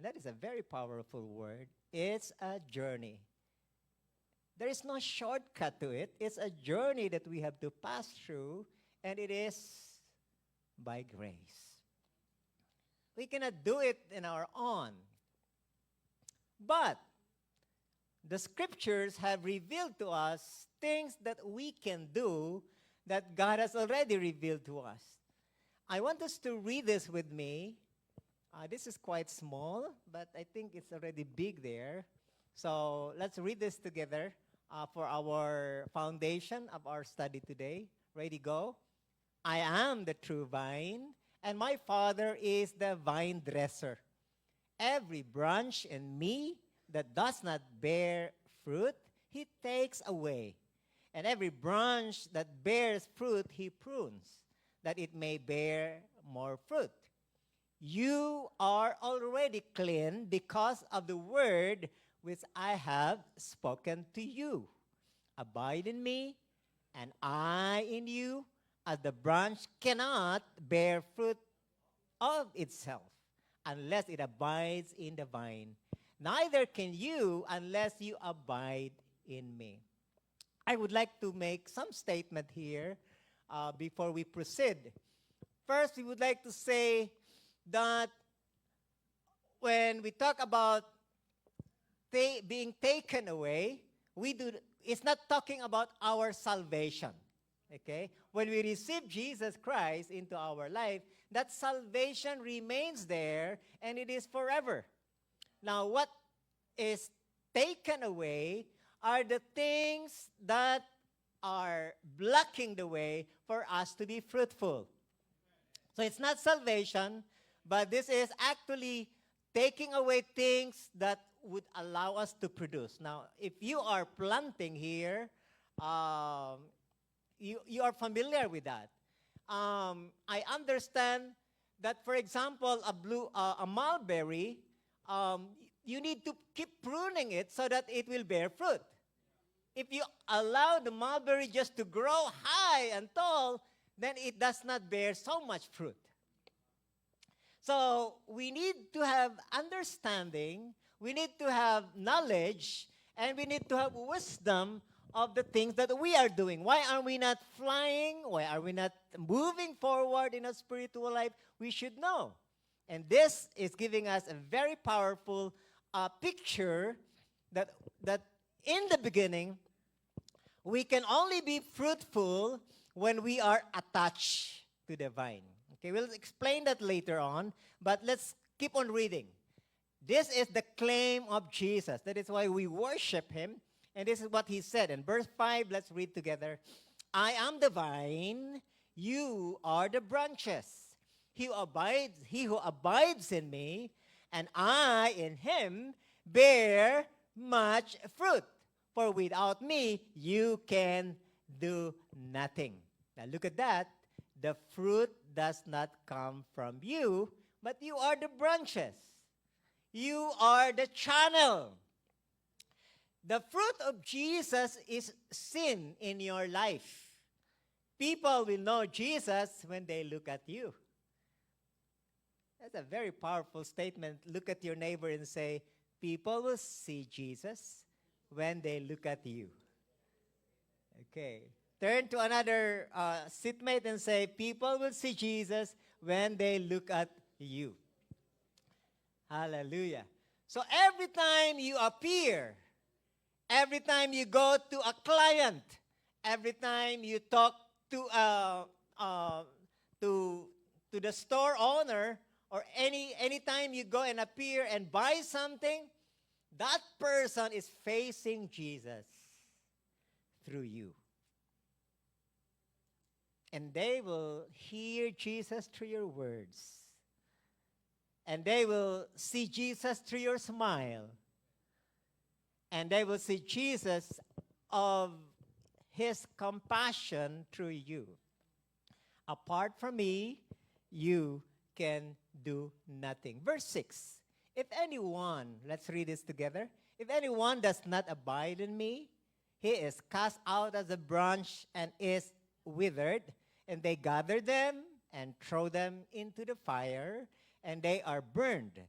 And that is a very powerful word. It's a journey. There is no shortcut to it. It's a journey that we have to pass through, and it is by grace. We cannot do it in our own. But the scriptures have revealed to us things that we can do that God has already revealed to us. I want us to read this with me. This is quite small, but I think it's already big there. So let's read this together for our foundation of our study today. Ready, go. I am the true vine, and my Father is the vine dresser. Every branch in me that does not bear fruit, he takes away. And every branch that bears fruit, he prunes, that it may bear more fruit. You are already clean because of the word which I have spoken to you. Abide in me, and I in you, as the branch cannot bear fruit of itself unless it abides in the vine. Neither can you unless you abide in me. I would like to make some statement here before we proceed. First, we would like to say that when we talk about being taken away, it's not talking about our salvation. Okay? When we receive Jesus Christ into our life, that salvation remains there and it is forever. Now, what is taken away are the things that are blocking the way for us to be fruitful. So it's not salvation, but this is actually taking away things that would allow us to produce. Now, if you are planting here, you are familiar with that. I understand that, for example, a mulberry, you need to keep pruning it so that it will bear fruit. If you allow the mulberry just to grow high and tall, then it does not bear so much fruit. So we need to have understanding, we need to have knowledge, and we need to have wisdom of the things that we are doing. Why are we not flying? Why are we not moving forward in a spiritual life? We should know. And this is giving us a very powerful picture that in the beginning, we can only be fruitful when we are attached to the vine. Okay, we'll explain that later on, but let's keep on reading. This is the claim of Jesus. That is why we worship him. And this is what he said. In verse 5, let's read together. I am the vine, you are the branches. He who abides in me, and I in him, bear much fruit. For without me, you can do nothing. Now look at that. The fruit does not come from you, but you are the branches. You are the channel. The fruit of Jesus is seen in your life. People will know Jesus when they look at you. That's a very powerful statement. Look at your neighbor and say, people will see Jesus when they look at you. Okay. Turn to another seatmate and say, people will see Jesus when they look at you. Hallelujah. So every time you appear, every time you go to a client, every time you talk to the store owner, or any time you go and appear and buy something, that person is facing Jesus through you. And they will hear Jesus through your words. And they will see Jesus through your smile. And they will see Jesus of his compassion through you. Apart from me, you can do nothing. Verse 6. If anyone, let's read this together. If anyone does not abide in me, he is cast out as a branch and is withered. And they gather them and throw them into the fire, and they are burned.